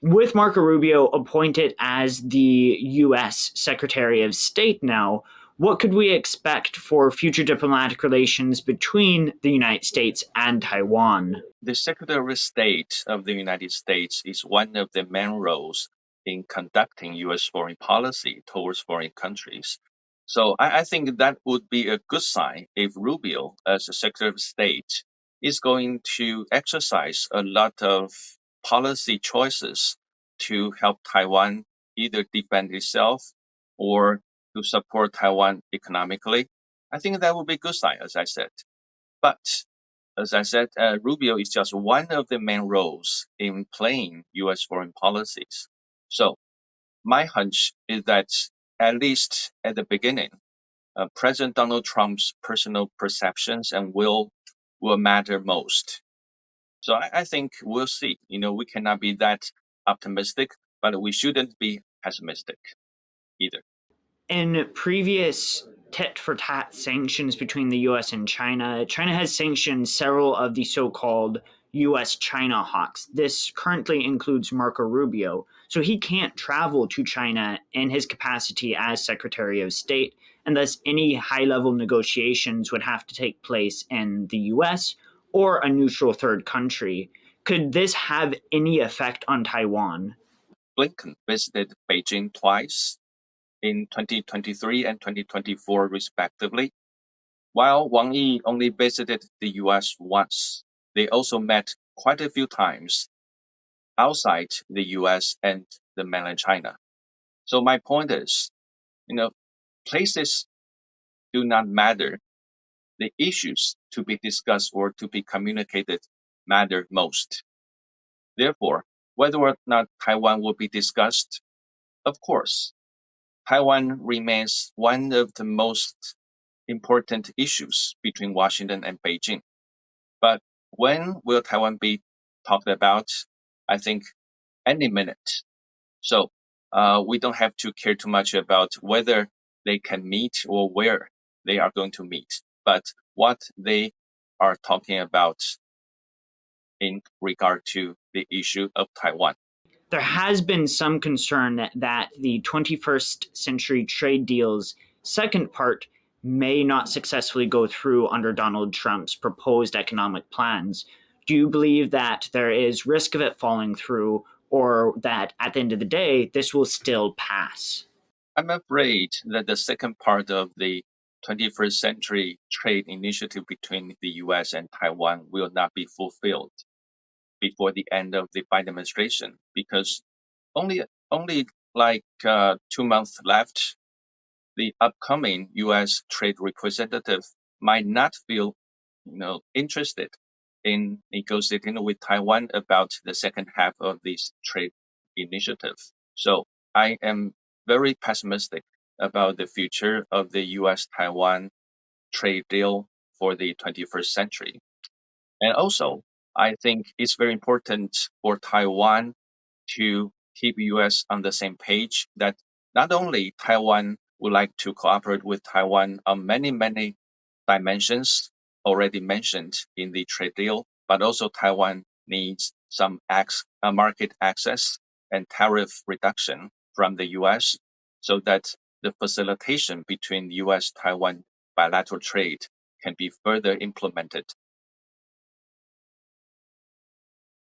With Marco Rubio appointed as the U.S. Secretary of State now, what could we expect for future diplomatic relations between the United States and Taiwan? The Secretary of State of the United States is one of the main roles in conducting U.S. foreign policy towards foreign countries. So I think that would be a good sign if Rubio, as the Secretary of State, is going to exercise a lot of policy choices to help Taiwan either defend itself or to support Taiwan economically. I think that would be a good sign, as I said. But as I said, Rubio is just one of the main roles in playing U.S. foreign policies. So my hunch is that at least at the beginning, President Donald Trump's personal perceptions and will matter most. So I think we'll see. We cannot be that optimistic, but we shouldn't be pessimistic either. In previous tit for tat sanctions between the US and China, China has sanctioned several of the so called US China hawks. This currently includes Marco Rubio. So he can't travel to China in his capacity as Secretary of State, and thus any high level negotiations would have to take place in the US or a neutral third country. Could this have any effect on Taiwan? Blinken visited Beijing twice in 2023 and 2024, respectively, while Wang Yi only visited the US once. They also met quite a few times outside the US and the mainland China. So my point is, places do not matter. The issues to be discussed or to be communicated matter most. Therefore, whether or not Taiwan will be discussed, of course, Taiwan remains one of the most important issues between Washington and Beijing. But when will Taiwan be talked about? I think any minute. So we don't have to care too much about whether they can meet or where they are going to meet, but what they are talking about in regard to the issue of Taiwan. There has been some concern that the 21st century trade deal's second part may not successfully go through under Donald Trump's proposed economic plans. Do you believe that there is risk of it falling through, or that at the end of the day, this will still pass? I'm afraid that the second part of the 21st century trade initiative between the US and Taiwan will not be fulfilled before the end of the Biden administration because only like 2 months left. The upcoming U.S. trade representative might not feel, interested in negotiating with Taiwan about the second half of this trade initiative. So I am very pessimistic about the future of the U.S.-Taiwan trade deal for the 21st century. And also, I think it's very important for Taiwan to keep US on the same page that not only Taiwan would like to cooperate with Taiwan on many, many dimensions already mentioned in the trade deal, but also Taiwan needs some market access and tariff reduction from the US so that the facilitation between US-Taiwan bilateral trade can be further implemented